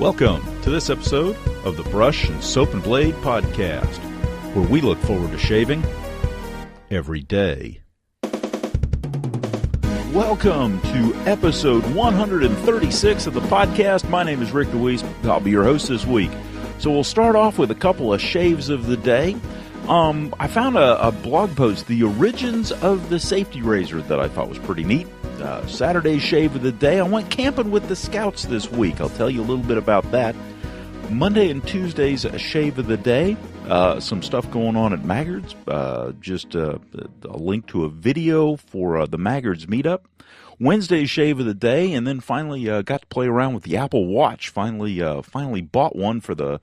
Welcome to this episode of the Brush and Soap and Blade Podcast, where we look forward to shaving every day. Welcome to episode 136 of the podcast. My name is Rick DeWeese. I'll be your host this week. So we'll start off with a couple of shaves of the day. I found a blog post, The Origins of the Safety Razor, that I thought was pretty neat. Saturday's shave of the day. I went camping with the Scouts this week. I'll tell you a little bit about that. Monday and Tuesday's shave of the day. Some stuff going on at Maggards. Just a link to a video for the Maggards meetup. Wednesday's shave of the day, and then finally got to play around with the Apple Watch. Finally bought one for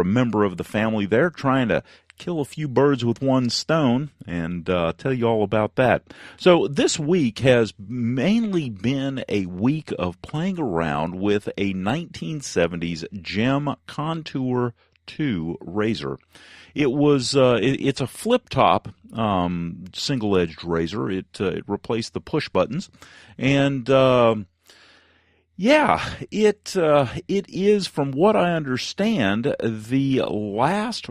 a member of the family there, trying to kill a few birds with one stone, and tell you all about that. So this week has mainly been a week of playing around with a 1970s Gem Contour 2 razor. It's a flip-top single-edged razor. It replaced the push buttons, and it is, from what I understand, the last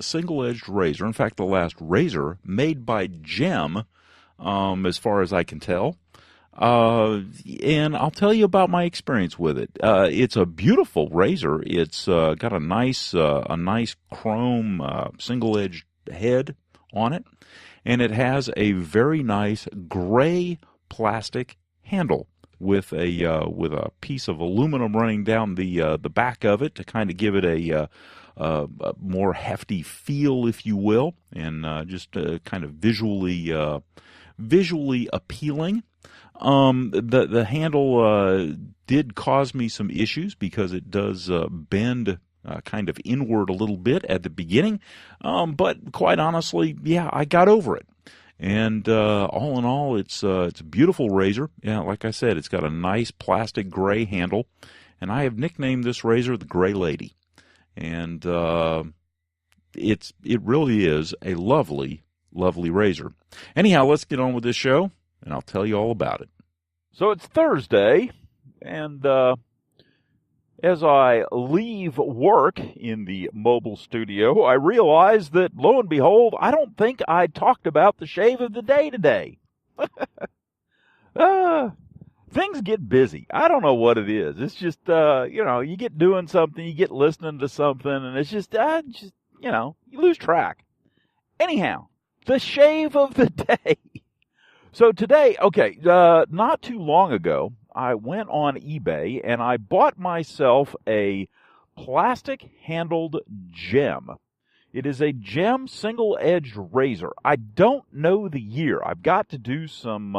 single-edged razor, in fact, the last razor made by Gem, as far as I can tell. And I'll tell you about my experience with it. It's a beautiful razor. It's got a nice chrome single-edged head on it, and it has a very nice gray plastic handle with a piece of aluminum running down the back of it to kind of give it a more hefty feel, if you will, and just kind of visually appealing. The handle did cause me some issues because it does bend kind of inward a little bit at the beginning, but quite honestly, I got over it. And all in all, it's a beautiful razor. Yeah, like I said, it's got a nice plastic gray handle, and I have nicknamed this razor the Gray Lady. And it really is a lovely, lovely razor. Anyhow, let's get on with this show, and I'll tell you all about it. So it's Thursday, and as I leave work in the mobile studio, I realize that, lo and behold, I don't think I talked about the shave of the day today. Things get busy. I don't know what it is. It's just, you get doing something, you get listening to something, and it's just you lose track. Anyhow, the shave of the day. So today, not too long ago, I went on eBay and I bought myself a plastic-handled Gem. It is a Gem single-edged razor. I don't know the year. I've got to do some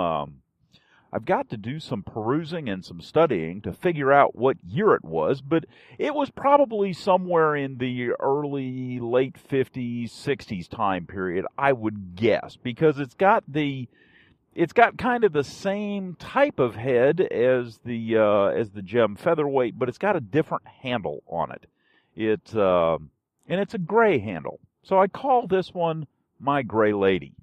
perusing and some studying to figure out what year it was, but it was probably somewhere in the late 50s, 60s time period, I would guess, because it's got kind of the same type of head as the Gem Featherweight, but it's got a different handle on it. And it's a gray handle. So I call this one my Gray Lady.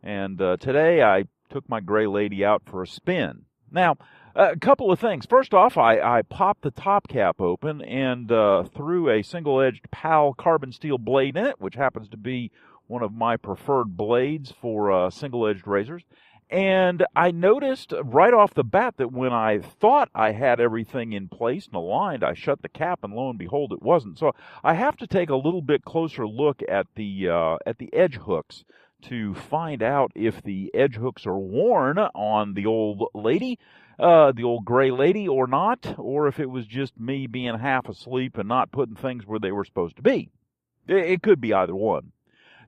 And today I took my Gray Lady out for a spin. Now, a couple of things. First off, I popped the top cap open and threw a single-edged PAL carbon steel blade in it, which happens to be one of my preferred blades for single-edged razors. And I noticed right off the bat that when I thought I had everything in place and aligned, I shut the cap, and lo and behold, it wasn't. So I have to take a little bit closer look at the edge hooks to find out if the edge hooks are worn on the old lady, the old Gray Lady, or not, or if it was just me being half asleep and not putting things where they were supposed to be. It could be either one.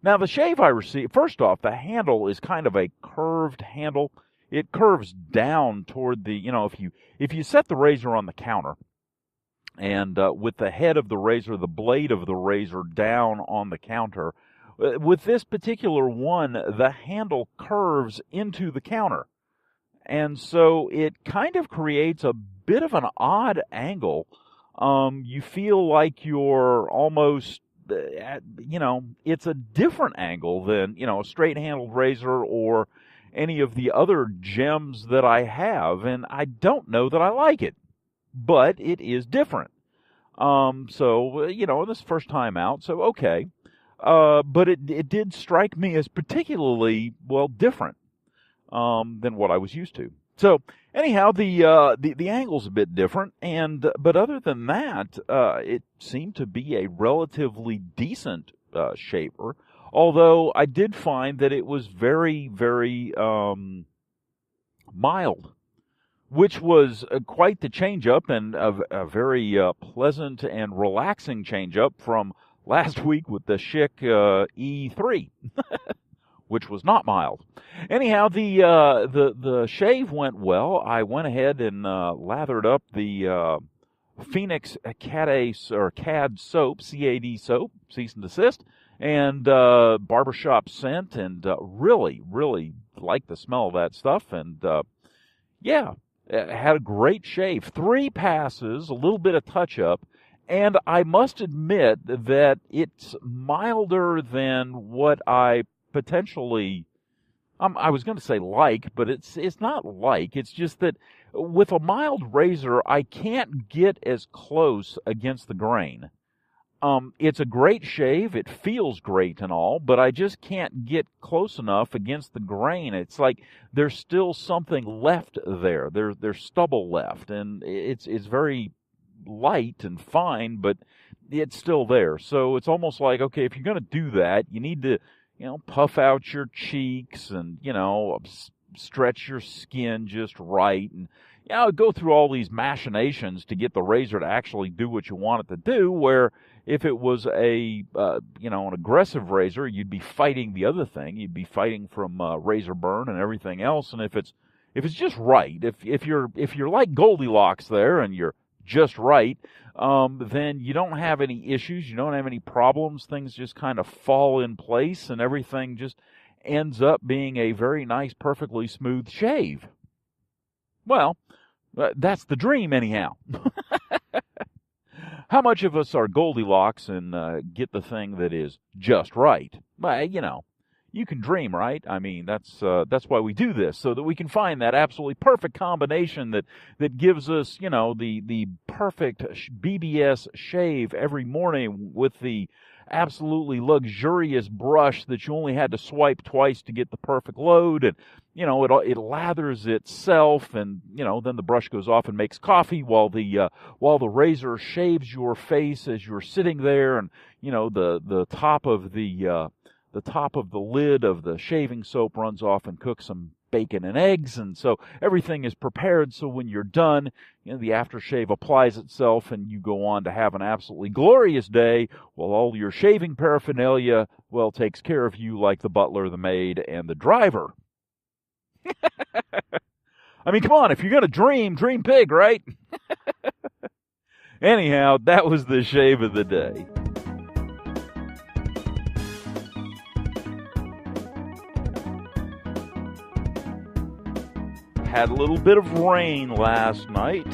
Now, the shave I received, first off, the handle is kind of a curved handle. It curves down toward the, if you set the razor on the counter, and with the head of the razor, the blade of the razor down on the counter, with this particular one, the handle curves into the counter. And so it kind of creates a bit of an odd angle. You feel like you're almost it's a different angle than, a straight-handled razor or any of the other gems that I have, and I don't know that I like it. but it is different. So, this first time out, so okay. But it did strike me as particularly, different, than what I was used to. So, anyhow, the angle's a bit different, but other than that, it seemed to be a relatively decent, shaver, although I did find that it was very, very, mild, which was quite the change-up, and a very pleasant and relaxing change-up from last week with the Schick E3, which was not mild. Anyhow, the shave went well. I went ahead and lathered up the Phoenix CAD soap, CAD soap, cease and desist, and barbershop scent, and really, really liked the smell of that stuff, and had a great shave. 3 passes, a little bit of touch-up, and I must admit that it's milder than what I potentially, I was going to say but it's not like. It's just that with a mild razor, I can't get as close against the grain. It's a great shave. It feels great and all, but I just can't get close enough against the grain. It's like there's still something left there. There's stubble left, and it's very light and fine, but it's still there. So it's almost like, okay, if you're going to do that, you need to, puff out your cheeks and, stretch your skin just right, and go through all these machinations to get the razor to actually do what you want it to do, where if it was an aggressive razor, you'd be fighting the other thing. You'd be fighting from razor burn and everything else. And if it's just right, if you're like Goldilocks there and you're just right, then you don't have any issues. You don't have any problems. Things just kind of fall in place, and everything just ends up being a very nice, perfectly smooth shave. Well, that's the dream, anyhow. How much of us are Goldilocks and get the thing that is just right? Well, you can dream, right? I mean, that's why we do this, so that we can find that absolutely perfect combination that gives us, the perfect BBS shave every morning with the absolutely luxurious brush that you only had to swipe twice to get the perfect load, and it lathers itself, and then the brush goes off and makes coffee while the razor shaves your face as you're sitting there, and the top of the lid of the shaving soap runs off and cooks some bacon and eggs, and so everything is prepared, so when you're done, the aftershave applies itself, and you go on to have an absolutely glorious day, while all your shaving paraphernalia, takes care of you like the butler, the maid, and the driver. I mean, come on, if you're going to dream big, right? Anyhow, that was the shave of the day. Had a little bit of rain last night,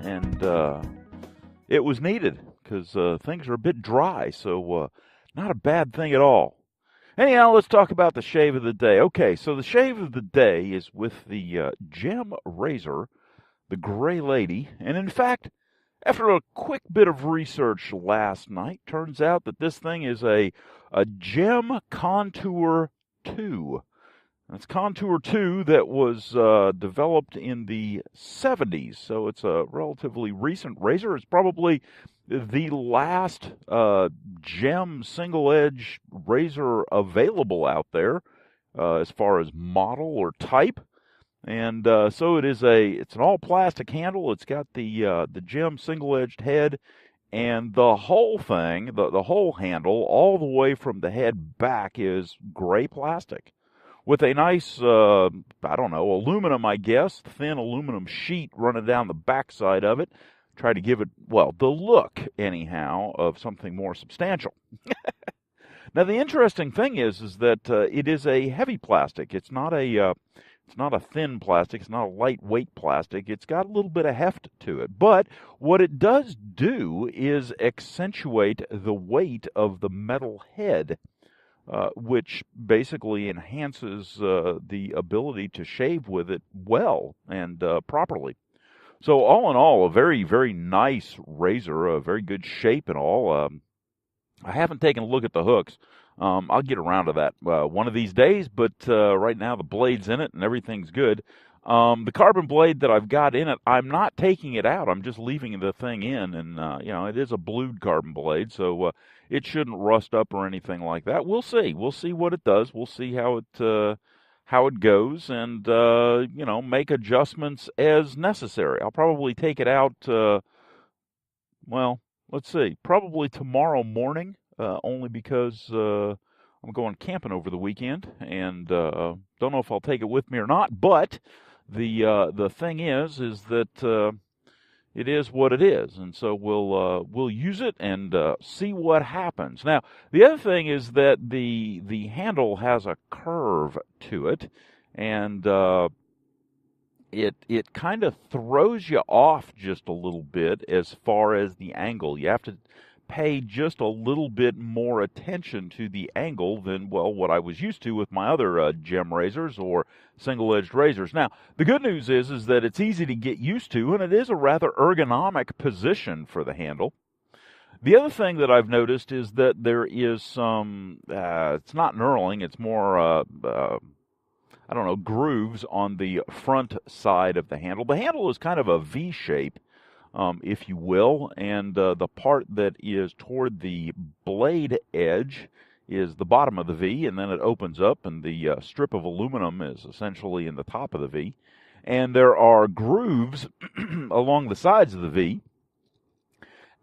and it was needed because things are a bit dry, so not a bad thing at all. Anyhow, let's talk about the shave of the day. Okay, so the shave of the day is with the Gem razor, the Gray Lady, and in fact, after a quick bit of research last night, turns out that this thing is a Gem Contour 2. It's Contour 2 that was developed in the 70s, so it's a relatively recent razor. It's probably the last Gem single-edge razor available out there as far as model or type. And so it's an all-plastic handle. It's got the Gem single-edged head, and the whole thing, the whole handle, all the way from the head back is gray plastic, with a nice, aluminum, I guess, thin aluminum sheet running down the backside of it. Try to give it, the look, anyhow, of something more substantial. Now, the interesting thing is that it is a heavy plastic. It's not a thin plastic. It's not a lightweight plastic. It's got a little bit of heft to it. But what it does do is accentuate the weight of the metal head, which basically enhances the ability to shave with it well and properly. So all in all, a very, very nice razor, a very good shape and all. I haven't taken a look at the hooks. I'll get around to that one of these days, but right now the blade's in it and everything's good. The carbon blade that I've got in it, I'm not taking it out. I'm just leaving the thing in, and it is a blued carbon blade, so it shouldn't rust up or anything like that. We'll see. We'll see what it does. We'll see how it goes, and make adjustments as necessary. I'll probably take it out. Let's see, probably tomorrow morning, only because I'm going camping over the weekend, and don't know if I'll take it with me or not. But the thing is that it is what it is, and so we'll use it and see what happens. Now, the other thing is that the handle has a curve to it, and it kind of throws you off just a little bit as far as the angle. You have to pay just a little bit more attention to the angle than, what I was used to with my other gem razors or single-edged razors. Now, the good news is that it's easy to get used to, and it is a rather ergonomic position for the handle. The other thing that I've noticed is that there is some, it's not knurling, it's more, grooves on the front side of the handle. The handle is kind of a V shape, if you will, and the part that is toward the blade edge is the bottom of the V, and then it opens up, and the strip of aluminum is essentially in the top of the V. And there are grooves along the sides of the V,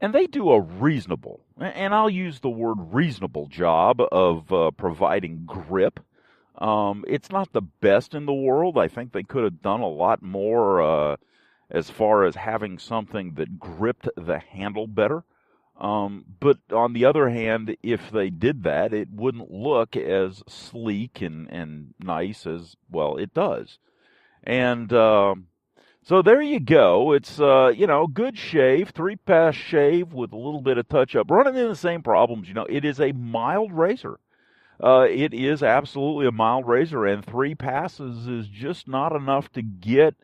and they do a reasonable, and I'll use the word reasonable, job of providing grip. It's not the best in the world. I think they could have done a lot more as far as having something that gripped the handle better. But on the other hand, if they did that, it wouldn't look as sleek and nice as, it does. And so there you go. It's, good shave, 3-pass shave with a little bit of touch-up. Running into the same problems, it is a mild razor. It is absolutely a mild razor, and 3 passes is just not enough to get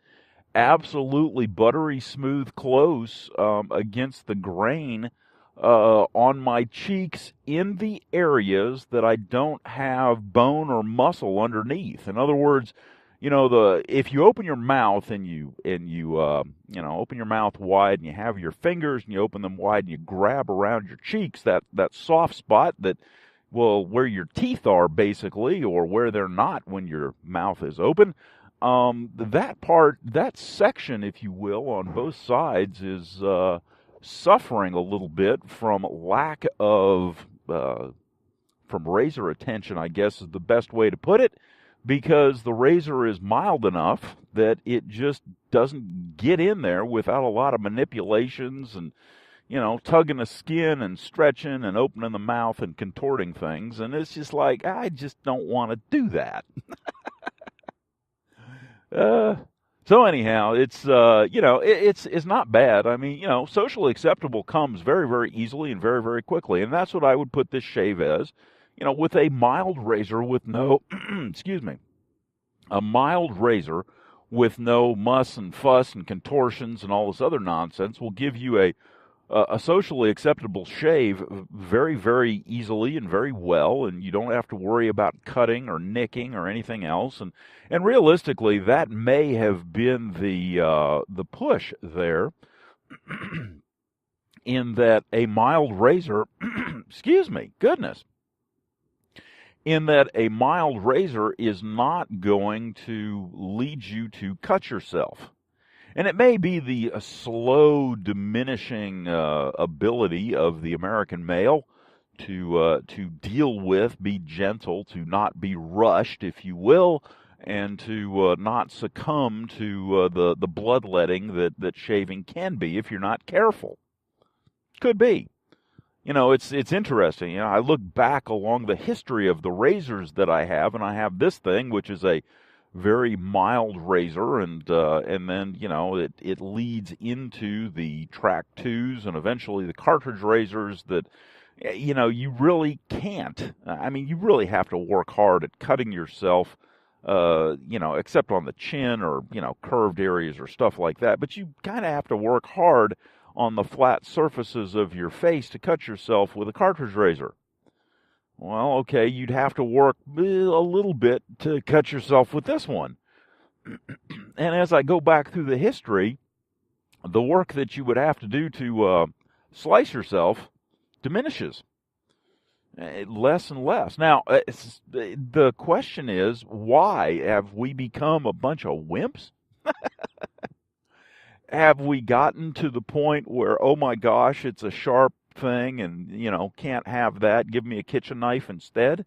absolutely buttery smooth close against the grain on my cheeks in the areas that I don't have bone or muscle underneath. In other words, if you open your mouth and you open your mouth wide and you have your fingers and you open them wide and you grab around your cheeks, that soft spot where your teeth are basically, or where they're not when your mouth is open, that section, if you will, on both sides is suffering a little bit from lack of, from razor attention, I guess is the best way to put it, because the razor is mild enough that it just doesn't get in there without a lot of manipulations and, tugging the skin and stretching and opening the mouth and contorting things. And it's just like, I just don't want to do that. So anyhow, it's, it's not bad. I mean, socially acceptable comes very, very easily and very, very quickly. And that's what I would put this shave as, with a mild razor with no, a mild razor with no muss and fuss and contortions and all this other nonsense will give you a socially acceptable shave very, very easily and very well, and you don't have to worry about cutting or nicking or anything else. And realistically, that may have been the push there, in that a mild razor, in that a mild razor is not going to lead you to cut yourself. And it may be the slow diminishing ability of the American male to deal with, be gentle, to not be rushed, if you will, and to not succumb to the bloodletting that shaving can be if you're not careful. Could be. It's interesting. I look back along the history of the razors that I have, and I have this thing, which is a very mild razor, and then it leads into the track 2s and eventually the cartridge razors that you really can't. I mean, you really have to work hard at cutting yourself except on the chin or, curved areas or stuff like that. But you kind of have to work hard on the flat surfaces of your face to cut yourself with a cartridge razor. Well, okay, you'd have to work a little bit to cut yourself with this one. And as I go back through the history, the work that you would have to do to slice yourself diminishes. Less and less. Now, the question is, why have we become a bunch of wimps? Have we gotten to the point where, oh my gosh, it's a sharp thing and, can't have that, give me a kitchen knife instead?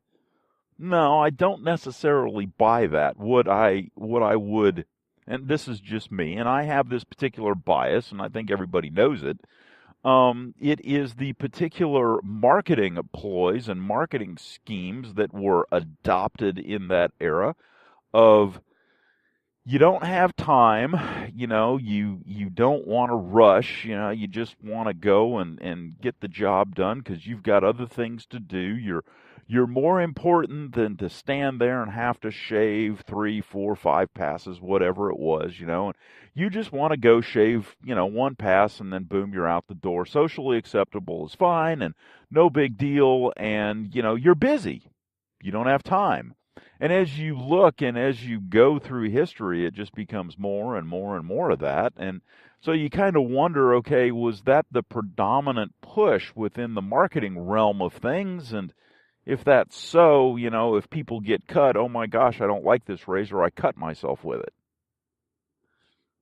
No, I don't necessarily buy that. What I would, and this is just me, and I have this particular bias, and I think everybody knows it, it is the particular marketing ploys and marketing schemes that were adopted in that era of, you don't have time, you don't want to rush, you just want to go and get the job done because you've got other things to do. You're more important than to stand there and have to shave 3, 4, 5 passes, whatever it was, and you just want to go shave, one pass and then boom, you're out the door. Socially acceptable is fine and no big deal, and, you're busy. You don't have time. And as you look and as you go through history, it just becomes more and more and more of that. And so you kind of wonder, okay, was that the predominant push within the marketing realm of things? And if that's so, if people get cut, oh my gosh, I don't like this razor, I cut myself with it.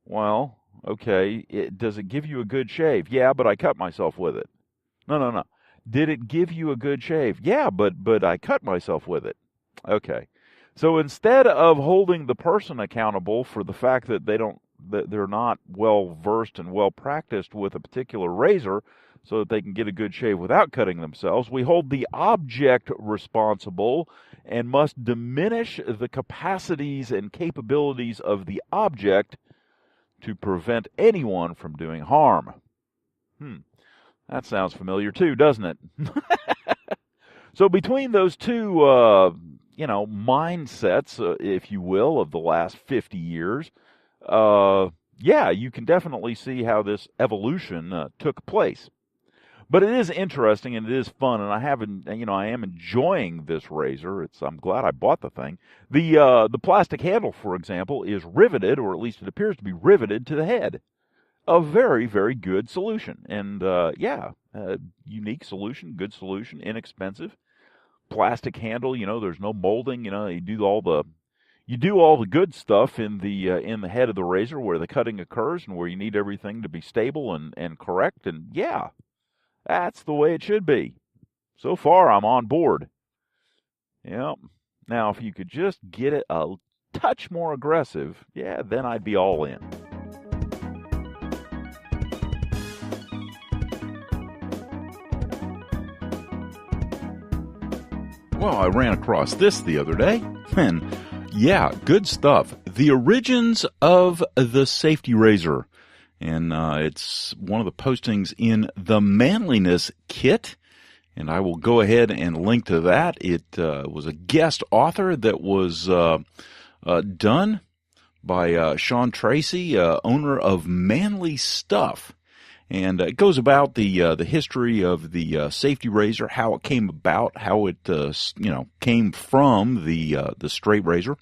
Well, okay, does it give you a good shave? Yeah, but I cut myself with it. No. Did it give you a good shave? Yeah, but I cut myself with it. Okay. So instead of holding the person accountable for the fact that they're not well versed and well practiced with a particular razor so that they can get a good shave without cutting themselves, we hold the object responsible and must diminish the capacities and capabilities of the object to prevent anyone from doing harm. That sounds familiar too, doesn't it? So between those two mindsets, if you will, of the last 50 years, you can definitely see how this evolution took place. But it is interesting and it is fun, and I am enjoying this razor. I'm glad I bought the thing. The plastic handle, for example, is riveted, or at least it appears to be riveted to the head. A very, very good solution, and unique solution, good solution, inexpensive. Plastic handle, there's no molding, you do all the good stuff in the head of the razor where the cutting occurs and where you need everything to be stable and correct, and that's the way it should be. So far, I'm on board. Yep. Now, if you could just get it a touch more aggressive, then I'd be all in. Well, I ran across this the other day, and good stuff. The Origins of the Safety Razor. And it's one of the postings in the Manliness Kit, and I will go ahead and link to that. It was a guest author that was done by Sean Tracy, owner of Manly Stuff. And it goes about the history of the safety razor, how it came about, how it came from the straight razor.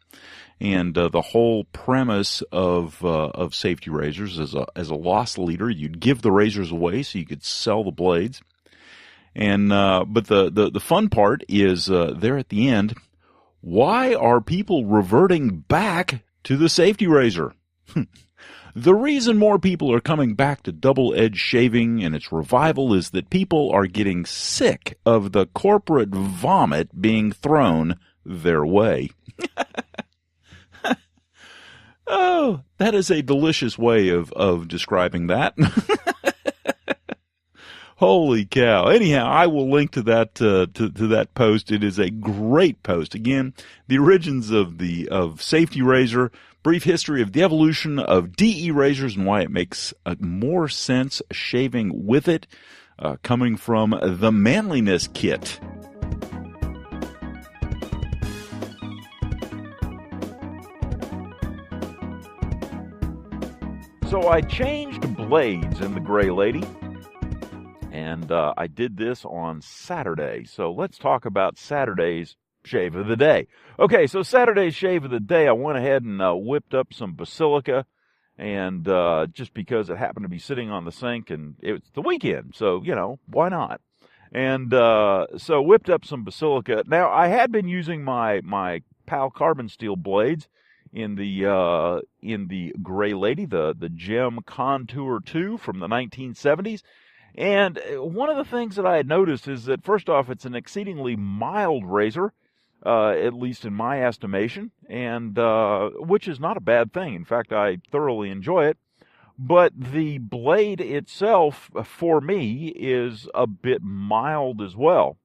And the whole premise of safety razors as a loss leader, you'd give the razors away so you could sell the blades. And but the fun part is there at the end. Why are people reverting back to the safety razor? The reason more people are coming back to double-edged shaving and its revival is that people are getting sick of the corporate vomit being thrown their way. Oh, that is a delicious way of describing that. Holy cow. Anyhow, I will link to that to that post. It is a great post. Again, the origins of safety razor, brief history of the evolution of DE razors and why it makes more sense shaving with it, coming from the Manliness Kit. So I changed blades in the Gray Lady, and I did this on Saturday. So let's talk about Saturday's shave of the day. Okay, so Saturday's shave of the day, I went ahead and whipped up some basilica, and just because it happened to be sitting on the sink, and it's the weekend, so, why not? And so whipped up some basilica. Now, I had been using my PAL carbon steel blades in the Gray Lady, the Gem Contour 2 from the 1970s. And one of the things that I had noticed is that, first off, it's an exceedingly mild razor, at least in my estimation, and which is not a bad thing. In fact, I thoroughly enjoy it. But the blade itself, for me, is a bit mild as well.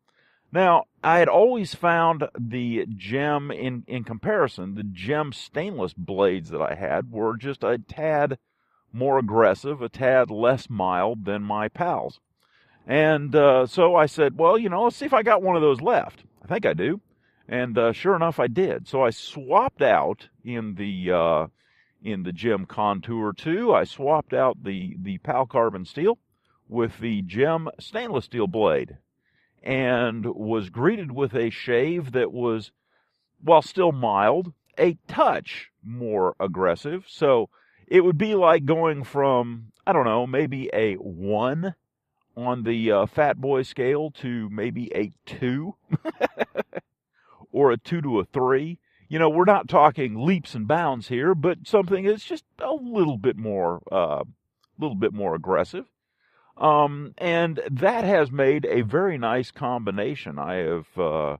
Now, I had always found the Gem, in comparison, the Gem stainless blades that I had were just a tad more aggressive, a tad less mild than my pals. And so I said, well, let's see if I got one of those left. I think I do. And sure enough, I did. So I swapped out in the Gem Contour 2, I swapped out the PAL carbon steel with the Gem stainless steel blade, and was greeted with a shave that was, while still mild, a touch more aggressive. So it would be like going from, I don't know, maybe a 1 on the fat boy scale to maybe a 2 or a 2 to a 3. We're not talking leaps and bounds here, but something that's just a little bit more aggressive. And that has made a very nice combination. I have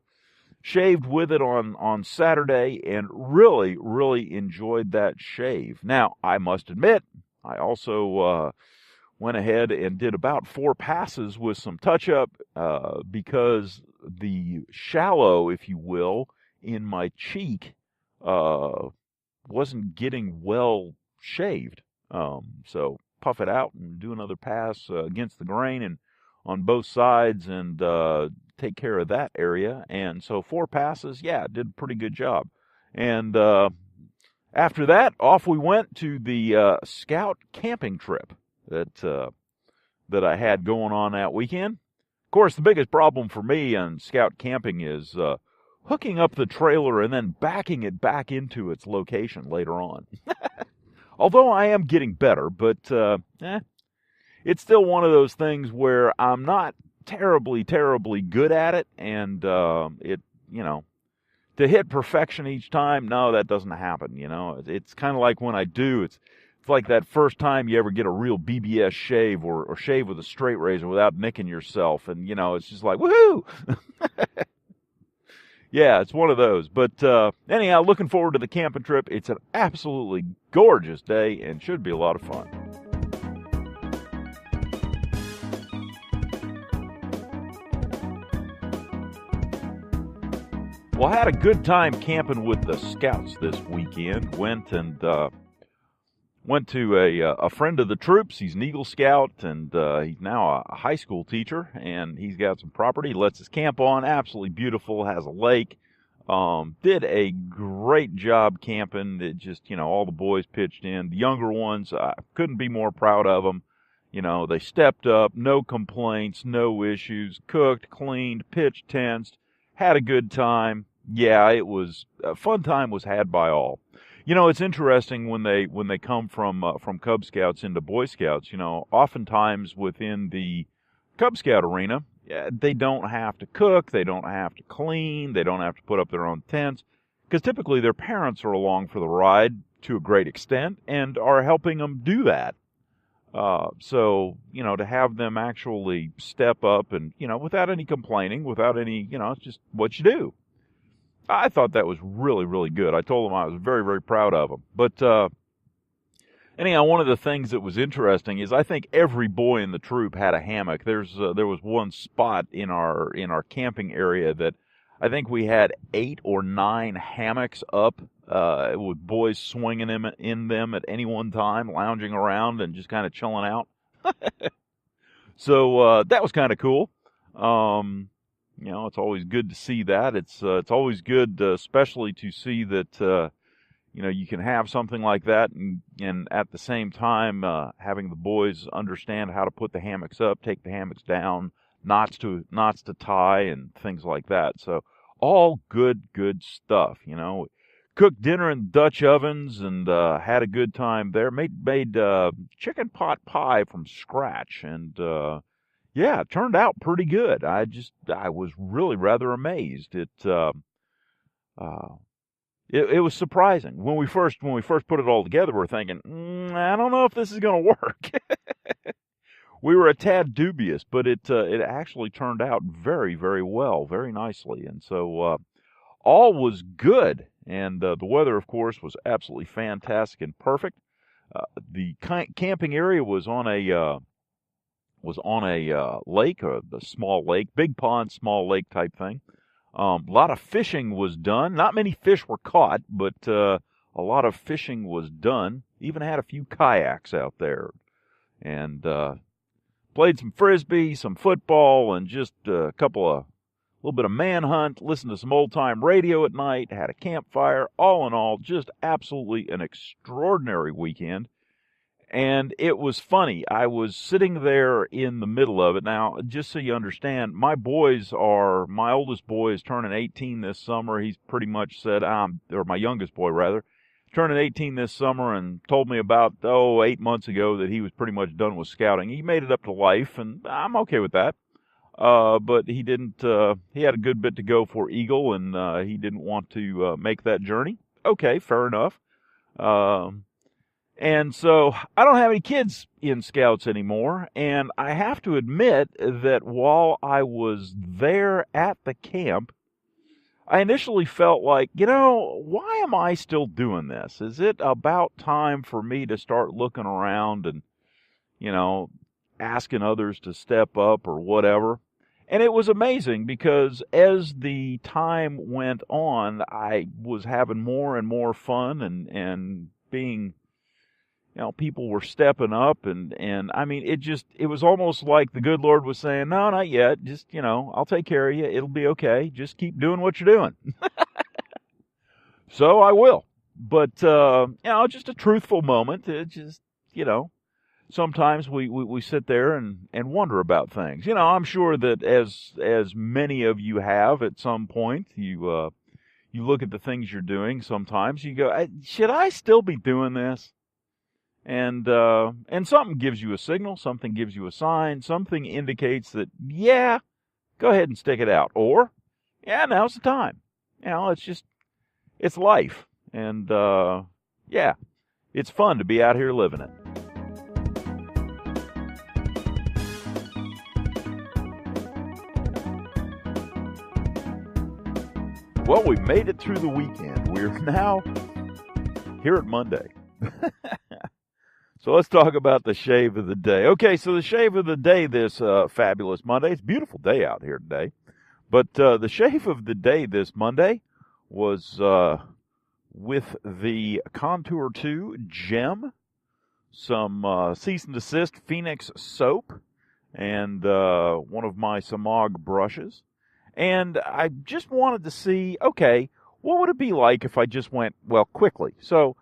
shaved with it on Saturday and really, really enjoyed that shave. Now, I must admit, I also went ahead and did about 4 passes with some touch-up because the shallow, if you will, in my cheek wasn't getting well shaved. So puff it out and do another pass against the grain and on both sides, and take care of that area. And so 4 passes, did a pretty good job. And after that, off we went to the Scout camping trip that I had going on that weekend. Of course, the biggest problem for me on Scout camping is hooking up the trailer and then backing it back into its location later on. Although I am getting better, but it's still one of those things where I'm not terribly, terribly good at it, and to hit perfection each time, no, that doesn't happen. It's kind of like when I do, it's like that first time you ever get a real BBS shave or shave with a straight razor without nicking yourself, and it's just like, woohoo! Yeah, it's one of those. But anyhow, looking forward to the camping trip. It's an absolutely gorgeous day and should be a lot of fun. Well, I had a good time camping with the Scouts this weekend. Went to a friend of the troops. He's an Eagle Scout, and he's now a high school teacher, and he's got some property he lets us camp on. Absolutely beautiful, has a lake. Did a great job camping. It just, all the boys pitched in. The younger ones, I couldn't be more proud of them. They stepped up, no complaints, no issues, cooked, cleaned, pitched tents, had a good time. Yeah, it was a fun time was had by all. It's interesting when they come from Cub Scouts into Boy Scouts. Oftentimes within the Cub Scout arena, they don't have to cook, they don't have to clean, they don't have to put up their own tents, because typically their parents are along for the ride to a great extent and are helping them do that. So to have them actually step up and without any complaining, without any it's just what you do. I thought that was really, really good. I told them I was very, very proud of them. But anyhow, one of the things that was interesting is I think every boy in the troop had a hammock. There was one spot in our camping area that I think we had 8 or 9 hammocks up, with boys swinging them in them at any one time, lounging around and just kind of chilling out. So that was kind of cool. It's always good to see that. It's always good, especially to see that, you can have something like that, and at the same time, having the boys understand how to put the hammocks up, take the hammocks down, knots to tie, and things like that. So all good stuff. Cooked dinner in Dutch ovens and had a good time there. Made chicken pot pie from scratch, and yeah, it turned out pretty good. I was really rather amazed. It was surprising when we first put it all together. We're thinking, I don't know if this is going to work. We were a tad dubious, but it actually turned out very, very well, very nicely, and so all was good. And the weather, of course, was absolutely fantastic and perfect. The camping area was on a lake, a small lake, big pond, small lake type thing. A lot of fishing was done. Not many fish were caught, but a lot of fishing was done. Even had a few kayaks out there, and played some frisbee, some football, and just a little bit of manhunt, listened to some old-time radio at night, had a campfire. All in all, just absolutely an extraordinary weekend. And it was funny. I was sitting there in the middle of it. Now, just so you understand, my oldest boy is turning 18 this summer. He's pretty much said, or my youngest boy, rather, turning 18 this summer, and told me about, 8 months ago that he was pretty much done with scouting. He made it up to life, and I'm okay with that. But he didn't, he had a good bit to go for Eagle, and he didn't want to make that journey. Okay, fair enough. And so I don't have any kids in Scouts anymore, and I have to admit that while I was there at the camp, I initially felt like, why am I still doing this? Is it about time for me to start looking around and, asking others to step up or whatever? And it was amazing because as the time went on, I was having more and more fun and being, people were stepping up, and I mean, it was almost like the good Lord was saying, no, not yet. Just, I'll take care of you. It'll be okay. Just keep doing what you're doing. So I will. But, just a truthful moment. It just, sometimes we sit there and wonder about things. I'm sure that as many of you have at some point, you look at the things you're doing. Sometimes you go, should I still be doing this? And something gives you a signal, something gives you a sign, something indicates that, yeah, go ahead and stick it out. Or, yeah, now's the time. It's life. And, yeah, it's fun to be out here living it. Well, we made it through the weekend. We're now here at Monday. So let's talk about the shave of the day. Okay, so the shave of the day this fabulous Monday. It's a beautiful day out here today. But the shave of the day this Monday was with the Contour 2 Gem, some Cease and Desist Phoenix soap, and one of my Samag brushes. And I just wanted to see, okay, what would it be like if I just went, quickly? So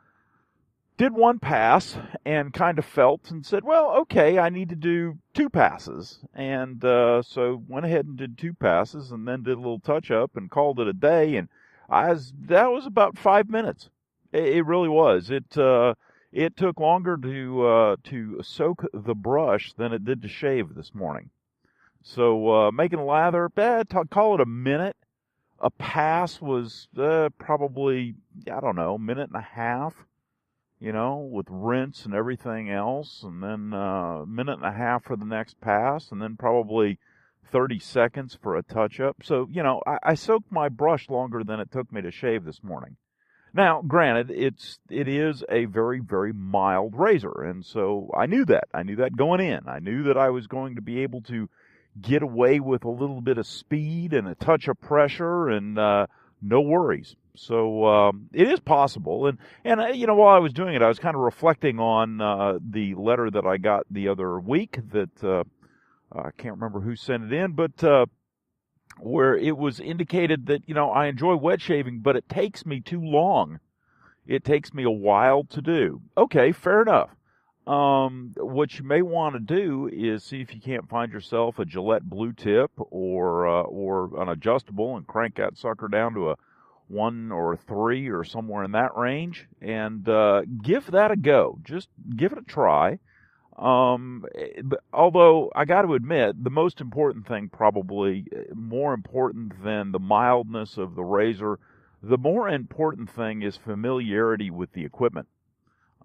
did one pass and kind of felt and said, okay, I need to do 2 passes. And so went ahead and did 2 passes and then did a little touch-up and called it a day. And that was about 5 minutes. It really was. It took longer to soak the brush than it did to shave this morning. So making lather, call it a minute. A pass was probably, minute and a half. With rinse and everything else, and then a minute and a half for the next pass, and then probably 30 seconds for a touch-up. So, I soaked my brush longer than it took me to shave this morning. Now, granted, it is a very, very mild razor, and so I knew that. I knew that going in. I knew that I was going to be able to get away with a little bit of speed and a touch of pressure and no worries. So it is possible, and while I was doing it, I was kind of reflecting on the letter that I got the other week that I can't remember who sent it in, but where it was indicated that I enjoy wet shaving, but it takes me too long it takes me a while to do. Okay, fair enough. What you may want to do is see if you can't find yourself a Gillette Blue Tip or an adjustable and crank that sucker down to a 1 or a 3 or somewhere in that range, and give that a go. Just give it a try. Although I got to admit, the most important thing, probably more important than the mildness of the razor, the more important thing is familiarity with the equipment.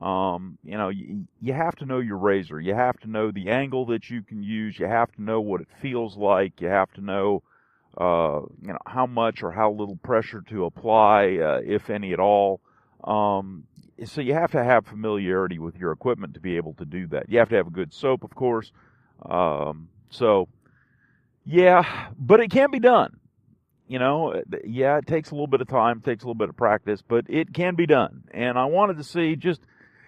You have to know your razor. You have to know the angle that you can use. You have to know what it feels like. You have to know, how much or how little pressure to apply, if any at all. So you have to have familiarity with your equipment to be able to do that. You have to have a good soap, of course. Yeah, but it can be done. Yeah, it takes a little bit of time, takes a little bit of practice, but it can be done. And I wanted to see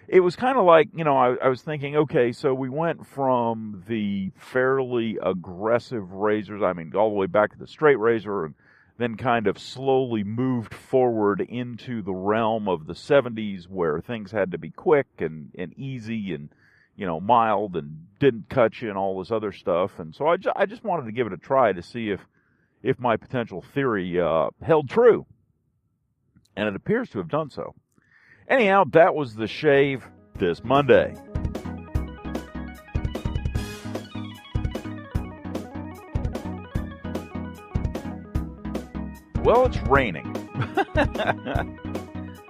it was kind of like, I was thinking, okay, so we went from the fairly aggressive razors, all the way back to the straight razor, and then kind of slowly moved forward into the realm of the 70s where things had to be quick and easy and, mild and didn't cut you and all this other stuff. And so I just wanted to give it a try to see if my potential theory held true. And it appears to have done so. Anyhow, that was the shave this Monday. Well, it's raining.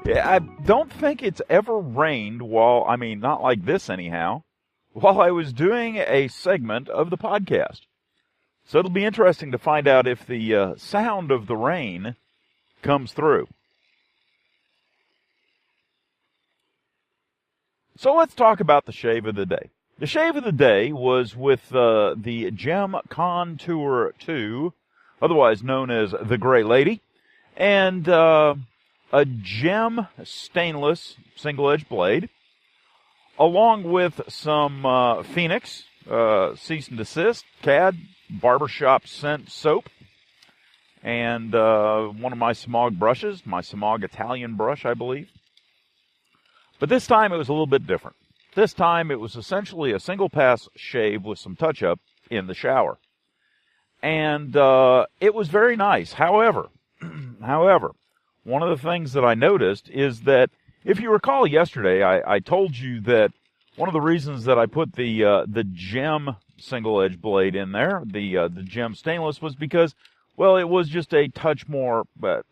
Yeah, I don't think it's ever rained not like this anyhow, while I was doing a segment of the podcast. So it'll be interesting to find out if the sound of the rain comes through. So let's talk about the shave of the day. The shave of the day was with the Gem Contour 2, otherwise known as the Gray Lady, and a Gem stainless single-edge blade, along with some Phoenix cease and desist, CAD, barbershop scent soap, and one of my Smog brushes, my Smog Italian brush, I believe. But this time it was a little bit different. This time it was essentially a single-pass shave with some touch-up in the shower. And it was very nice. However, one of the things that I noticed is that, if you recall yesterday, I told you that one of the reasons that I put the Gem single-edge blade in there, the Gem stainless, was because, well, it was just a touch more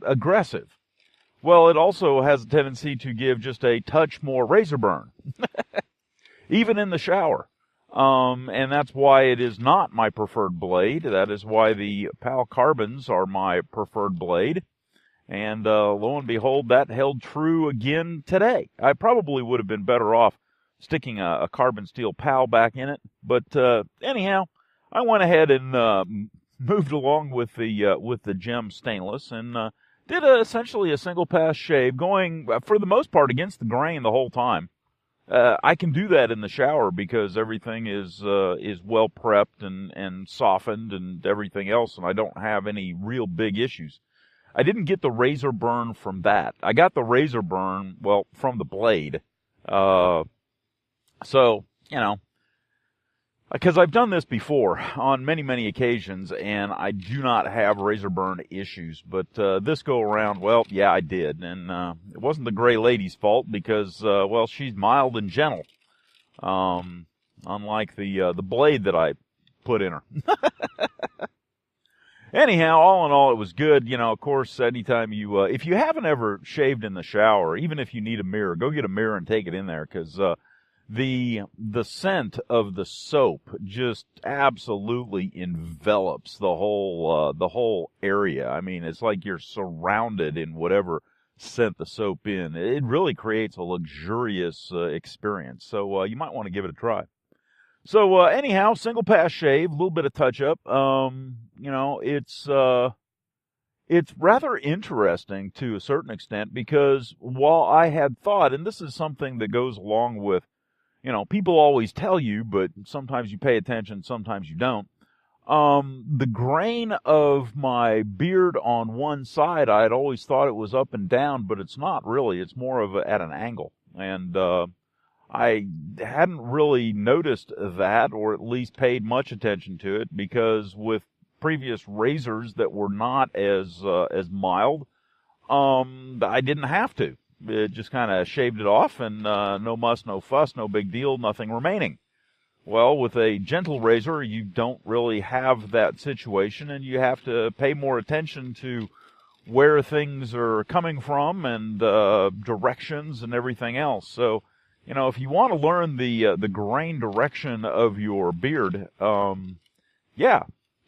aggressive. Well, it also has a tendency to give just a touch more razor burn, even in the shower. And that's why it is not my preferred blade. That is why the PAL Carbons are my preferred blade. And lo and behold, that held true again today. I probably would have been better off sticking a carbon steel PAL back in it. But anyhow, I went ahead and moved along with the Gem stainless and did essentially a single pass shave, going for the most part against the grain the whole time. I can do that in the shower because everything is well prepped and softened and everything else, and I don't have any real big issues. I didn't get the razor burn from that. I got the razor burn, from the blade. So, because I've done this before on many, many occasions, and I do not have razor burn issues. But this go around, yeah, I did. And it wasn't the Gray Lady's fault because, she's mild and gentle. Unlike the blade that I put in her. Anyhow, all in all, it was good. Of course, anytime if you haven't ever shaved in the shower, even if you need a mirror, go get a mirror and take it in there, because the scent of the soap just absolutely envelops the whole area. It's like you're surrounded in whatever scent the soap in. It really creates a luxurious experience. So you might want to give it a try. So anyhow, single pass shave, a little bit of touch up. It's rather interesting to a certain extent, because while I had thought, and this is something that goes along with, people always tell you, but sometimes you pay attention, sometimes you don't. The grain of my beard on one side, I had always thought it was up and down, but it's not really. It's more of at an angle. And I hadn't really noticed that, or at least paid much attention to it, because with previous razors that were not as mild, I didn't have to. It just kind of shaved it off, and no muss, no fuss, no big deal, nothing remaining. Well, with a gentle razor, you don't really have that situation, and you have to pay more attention to where things are coming from and directions and everything else. So, you know, if you want to learn the grain direction of your beard, yeah,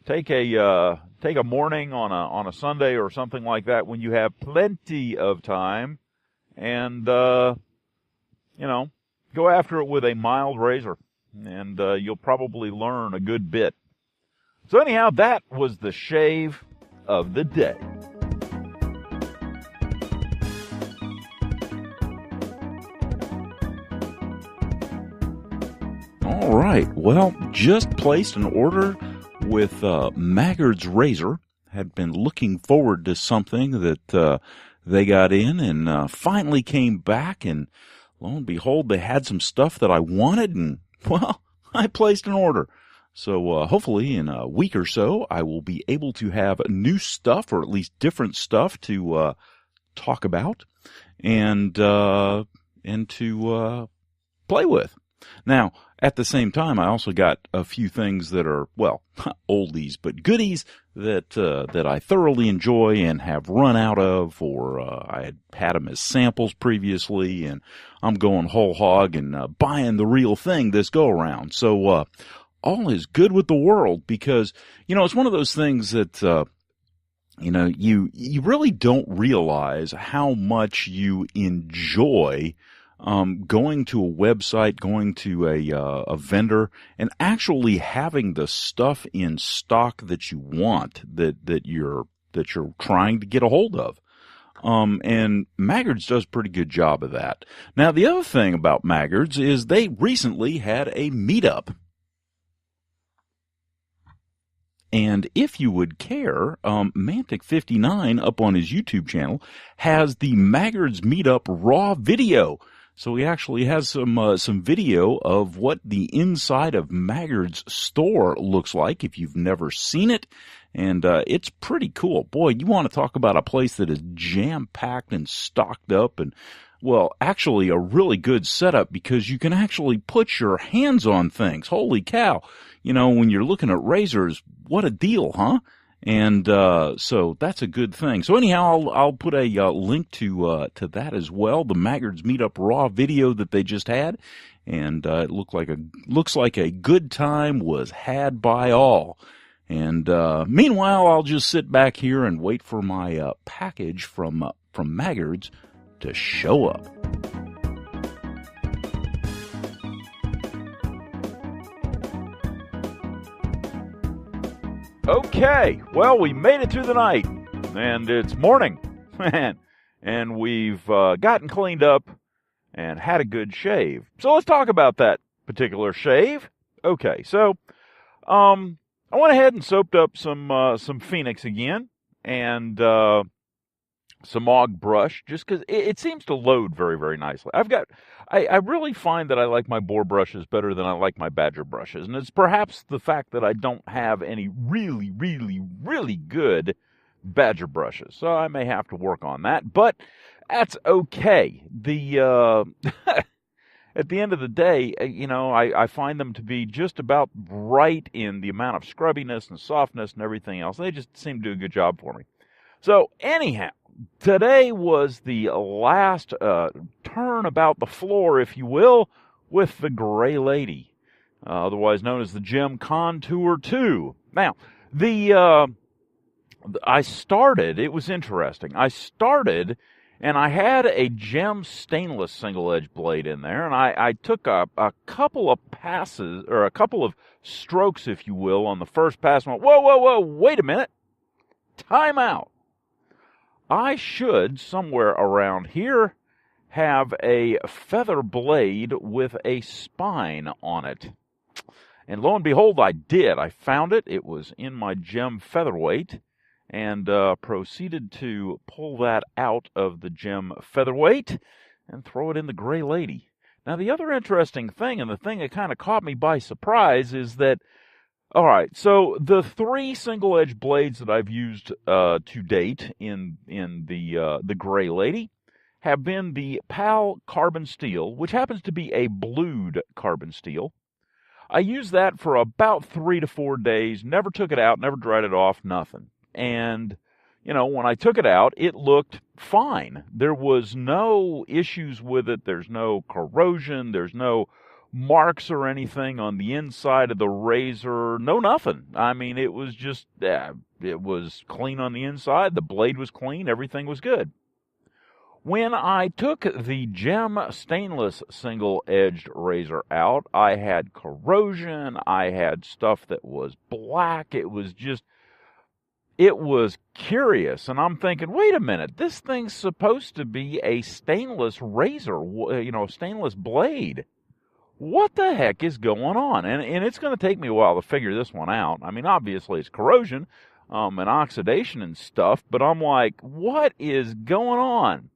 take a morning on a Sunday or something like that when you have plenty of time, and you know, go after it with a mild razor. And you'll probably learn a good bit. So anyhow, that was the shave of the day. All right. Well, just placed an order with Maggards Razor. Had been looking forward to something that they got in, and finally came back, and lo and behold, they had some stuff that I wanted, and well, I placed an order. So hopefully in a week or so, I will be able to have new stuff, or at least different stuff to talk about and to play with. Now, at the same time, I also got a few things that are, well, oldies but goodies that I thoroughly enjoy and have run out of, or I had them as samples previously, and I'm going whole hog and buying the real thing this go around. So all is good with the world, because you know, it's one of those things that you know, you really don't realize how much you enjoy going to a website, going to a vendor, and actually having the stuff in stock that you want, that you're trying to get a hold of. And Maggards does a pretty good job of that. Now, the other thing about Maggards is they recently had a meetup. And if you would care, Mantic59 up on his YouTube channel has the Maggards meetup raw video. So he actually has some video of what the inside of Maggards store looks like if you've never seen it. And it's pretty cool. Boy, you want to talk about a place that is jam-packed and stocked up, and, well, actually a really good setup, because you can actually put your hands on things. Holy cow. You know, when you're looking at razors, what a deal, huh? And so that's a good thing. So anyhow, I'll put a link to that as well, the Maggards Meetup Raw video that they just had, and it looks like a good time was had by all. And meanwhile, I'll just sit back here and wait for my package from Maggards to show up. Okay, well, we made it through the night, and it's morning, and we've gotten cleaned up and had a good shave. So let's talk about that particular shave. Okay, so I went ahead and soaped up some Phoenix again, and some Og brush, just because it seems to load very, very nicely. I really find that I like my boar brushes better than I like my badger brushes, and it's perhaps the fact that I don't have any really, really, really good badger brushes, so I may have to work on that, but that's okay. At the end of the day, you know, I find them to be just about right in the amount of scrubbiness and softness and everything else. They just seem to do a good job for me. So anyhow, today was the last turn about the floor, if you will, with the Gray Lady, otherwise known as the Gem Contour 2. Now, I started, it was interesting. I started, and I had a Gem stainless single-edge blade in there, and I took a couple of passes, or a couple of strokes, if you will, on the first pass, and went, whoa, wait a minute, time out. I should, somewhere around here, have a feather blade with a spine on it. And lo and behold, I did. I found it. It was in my gem featherweight, and proceeded to pull that out of the gem featherweight and throw it in the Gray Lady. Now, the other interesting thing, and the thing that kind of caught me by surprise, is that, all right, so the 3 single-edge blades that I've used to date in the Gray Lady have been the PAL carbon steel, which happens to be a blued carbon steel. I used that for about 3 to 4 days, never took it out, never dried it off, nothing. And, you know, when I took it out, it looked fine. There was no issues with it. There's no corrosion. There's no marks or anything on the inside of the razor. No nothing. I mean, it was just, it was clean on the inside. The blade was clean. Everything was good. When I took the gem stainless single-edged razor out, I had corrosion. I had stuff that was black. It was curious. And I'm thinking, wait a minute, this thing's supposed to be a stainless razor, stainless blade. What the heck is going on? And it's going to take me a while to figure this one out. I mean, obviously it's corrosion and oxidation and stuff, but I'm like, what is going on?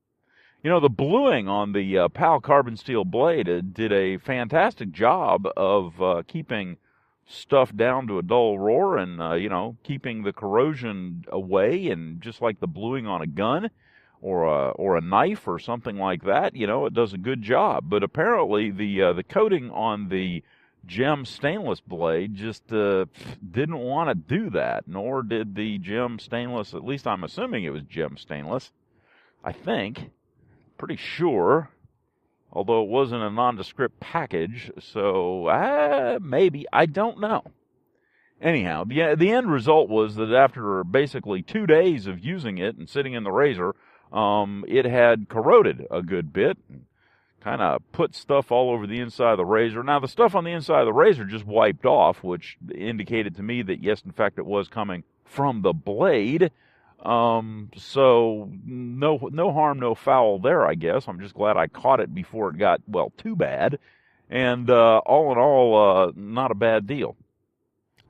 You know, the bluing on the PAL carbon steel blade did a fantastic job of keeping stuff down to a dull roar and, keeping the corrosion away. And just like the bluing on a gun or a knife or something like that, it does a good job. But apparently the coating on the gem stainless blade just didn't want to do that, nor did the gem stainless, at least I'm assuming it was gem stainless, I think. Pretty sure, although it wasn't a nondescript package, so maybe, I don't know. Anyhow, the end result was that after basically 2 days of using it and sitting in the razor, it had corroded a good bit, and kind of put stuff all over the inside of the razor. Now, the stuff on the inside of the razor just wiped off, which indicated to me that, yes, in fact, it was coming from the blade. So no harm, no foul there, I guess. I'm just glad I caught it before it got, too bad. And, all in all, not a bad deal.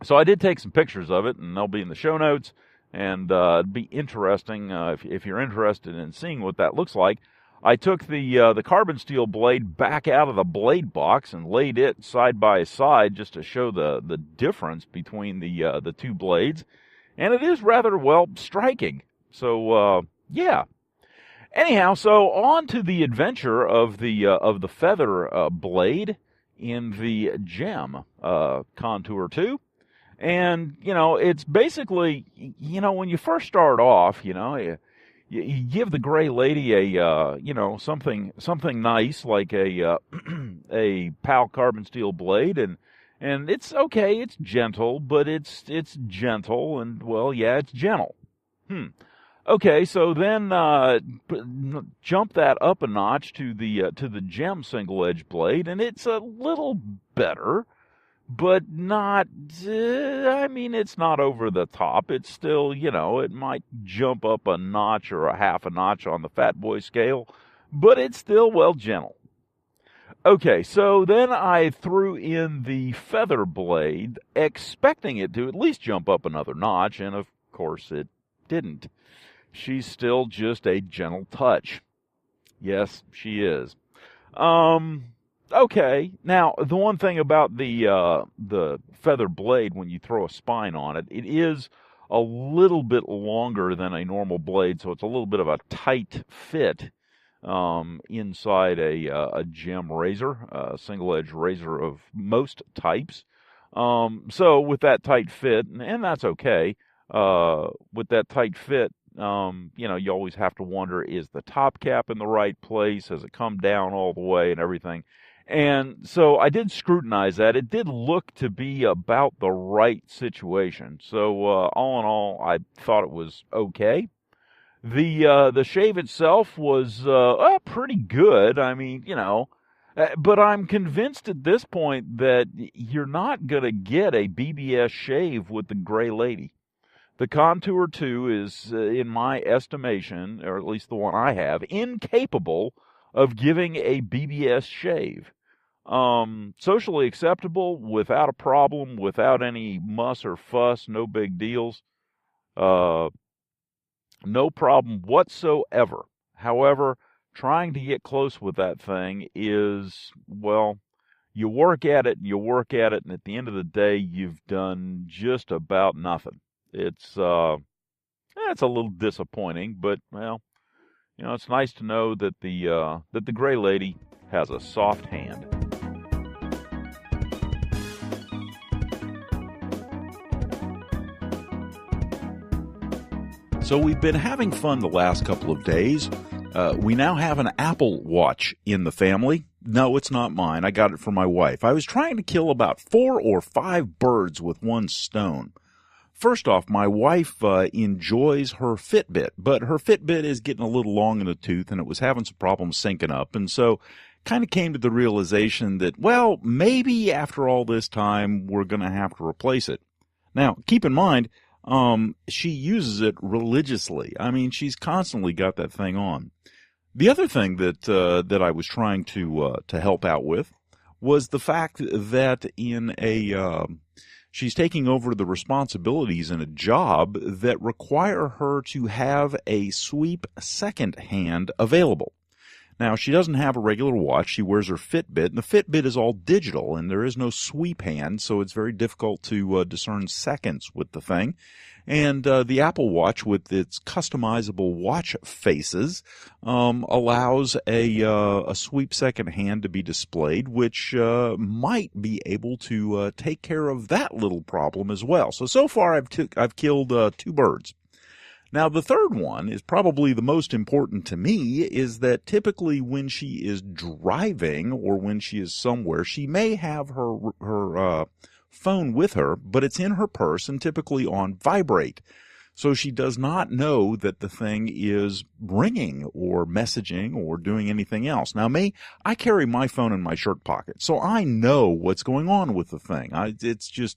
So I did take some pictures of it, and they'll be in the show notes. And, it'd be interesting, if you're interested in seeing what that looks like. I took the carbon steel blade back out of the blade box and laid it side by side just to show the difference between the 2 blades. And it is rather, striking. So, yeah. Anyhow, so on to the adventure of the feather blade in the gem Contour 2. And, it's basically, when you first start off, you give the Gray Lady a, something nice like a PAL carbon steel blade, and it's okay, it's gentle, but it's gentle, and, it's gentle. Okay, so then jump that up a notch to the gem single-edge blade, and it's a little better, but not, it's not over the top. It's still, it might jump up a notch or a half a notch on the fat boy scale, but it's still, gentle. Okay, so then I threw in the feather blade, expecting it to at least jump up another notch, and of course it didn't. She's still just a gentle touch. Yes, she is. Okay, now the one thing about the feather blade, when you throw a spine on it, it is a little bit longer than a normal blade, so it's a little bit of a tight fit inside a gem razor, a single-edge razor of most types. So with that tight fit, and that's okay, with that tight fit, you always have to wonder, is the top cap in the right place? Has it come down all the way and everything? And so I did scrutinize that. It did look to be about the right situation. So all in all, I thought it was okay. The shave itself was pretty good. I mean, but I'm convinced at this point that you're not going to get a BBS shave with the Gray Lady. The Contour 2 is, in my estimation, or at least the one I have, incapable of giving a BBS shave. Socially acceptable, without a problem, without any muss or fuss, no big deals. No problem whatsoever. However, trying to get close with that thing is, well, you work at it and you work at it, and at the end of the day, you've done just about nothing. It's a little disappointing, but, well, it's nice to know that the gray lady has a soft hand. So we've been having fun the last couple of days. We now have an Apple Watch in the family. No, it's not mine. I got it for my wife. I was trying to kill about 4 or 5 birds with one stone. First off, my wife enjoys her Fitbit, but her Fitbit is getting a little long in the tooth, and it was having some problems syncing up, and so kind of came to the realization that, well, maybe after all this time, we're going to have to replace it. Now, keep in mind, she uses it religiously. I mean, she's constantly got that thing on. The other thing that I was trying to help out with was the fact that she's taking over the responsibilities in a job that require her to have a sweep second hand available. Now, she doesn't have a regular watch. She wears her Fitbit, and the Fitbit is all digital, and there is no sweep hand, so it's very difficult to discern seconds with the thing. And the Apple Watch, with its customizable watch faces, allows a sweep second hand to be displayed, which might be able to take care of that little problem as well. So far, I've killed 2 birds. Now, the third one is probably the most important to me, is that typically when she is driving or when she is somewhere, she may have her phone with her, but it's in her purse and typically on vibrate. So she does not know that the thing is ringing or messaging or doing anything else. Now, I carry my phone in my shirt pocket, so I know what's going on with the thing. It's just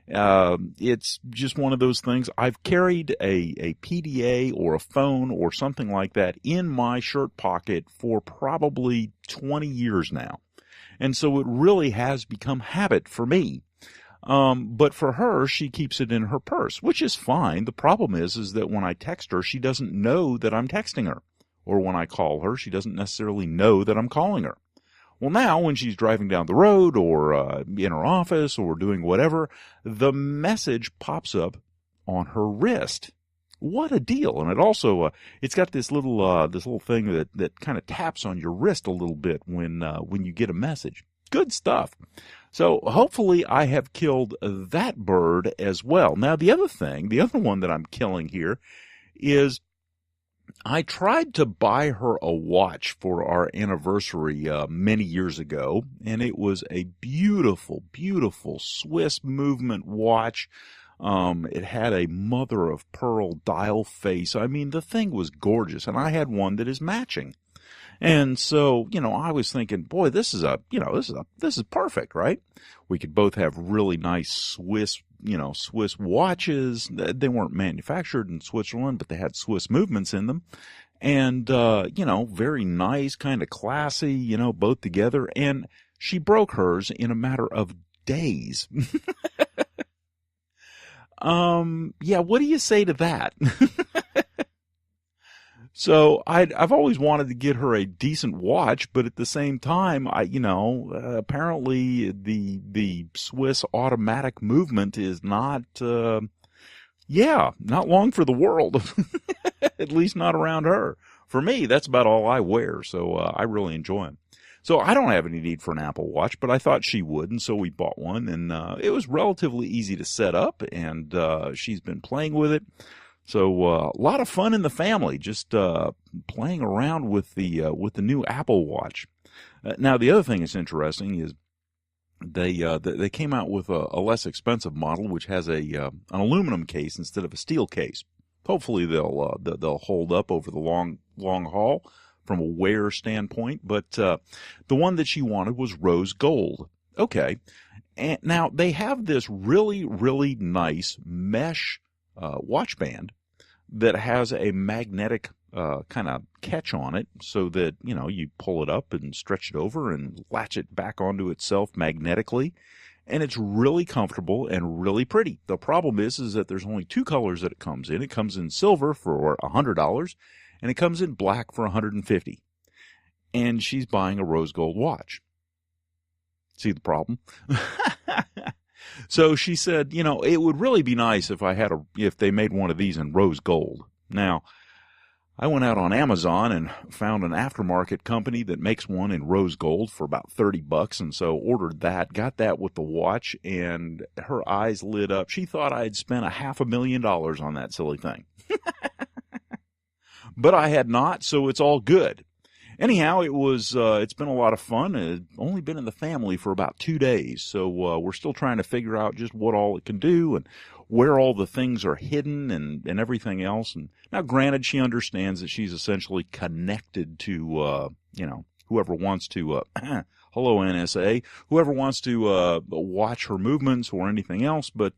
one of those things. I've carried a PDA or a phone or something like that in my shirt pocket for probably 20 years now. And so it really has become habit for me. But for her, she keeps it in her purse, which is fine. The problem is that when I text her, she doesn't know that I'm texting her. Or when I call her, she doesn't necessarily know that I'm calling her. Well, now, when she's driving down the road or in her office or doing whatever, the message pops up on her wrist. What a deal. And it also, it's got this little thing that kind of taps on your wrist a little bit when you get a message. Good stuff. So hopefully I have killed that bird as well. Now, the other one that I'm killing here is I tried to buy her a watch for our anniversary many years ago, and it was a beautiful, beautiful Swiss movement watch. It had a mother of pearl dial face. I mean, the thing was gorgeous, and I had one that is matching. And so, I was thinking, boy, this is perfect, right? We could both have really nice Swiss watches. They weren't manufactured in Switzerland, but they had Swiss movements in them. And, very nice, kind of classy, both together. And she broke hers in a matter of days. What do you say to that? So I've always wanted to get her a decent watch, but at the same time, apparently the Swiss automatic movement is not long for the world. At least not around her. For me, that's about all I wear, so I really enjoy them. So I don't have any need for an Apple Watch, but I thought she would, and so we bought one, and it was relatively easy to set up, and she's been playing with it. So a lot of fun in the family, just playing around with the new Apple Watch. Now, the other thing that's interesting is they came out with a less expensive model, which has an aluminum case instead of a steel case. Hopefully they'll hold up over the long haul from a wear standpoint. But the one that she wanted was rose gold. Okay, and now they have this really, really nice mesh watch band that has a magnetic kind of catch on it so that, you pull it up and stretch it over and latch it back onto itself magnetically. And it's really comfortable and really pretty. The problem is that there's only 2 colors that it comes in. It comes in silver for $100 and it comes in black for $150. And she's buying a rose gold watch. See the problem? So she said, it would really be nice if they made one of these in rose gold. Now, I went out on Amazon and found an aftermarket company that makes one in rose gold for about $30, and so ordered that, got that with the watch, and her eyes lit up. She thought I had spent $500,000 on that silly thing. But I had not, so it's all good. Anyhow, it's been a lot of fun. It's only been in the family for about 2 days, so we're still trying to figure out just what all it can do and where all the things are hidden and everything else. And now, granted, she understands that she's essentially connected to, whoever wants to, hello NSA, whoever wants to watch her movements or anything else, but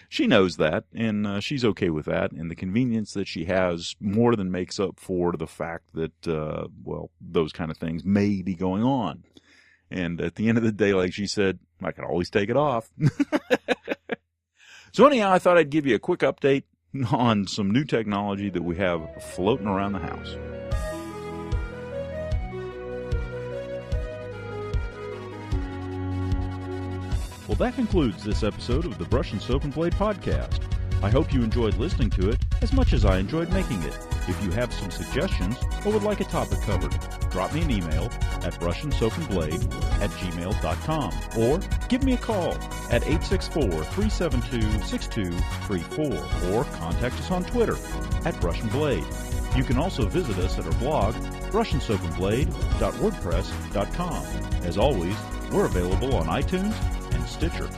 she knows that, and she's okay with that, and the convenience that she has more than makes up for the fact that, those kind of things may be going on. And at the end of the day, like she said, I can always take it off. So anyhow, I thought I'd give you a quick update on some new technology that we have floating around the house. Well, that concludes this episode of the Brush and Soap and Blade Podcast. I hope you enjoyed listening to it as much as I enjoyed making it. If you have some suggestions or would like a topic covered, drop me an email at brushandsoapandblade@gmail.com or give me a call at 864-372-6234 or contact us on Twitter at BrushnBlade. You can also visit us at our blog, brushandsoapandblade.wordpress.com. As always, we're available on iTunes and Stitcher.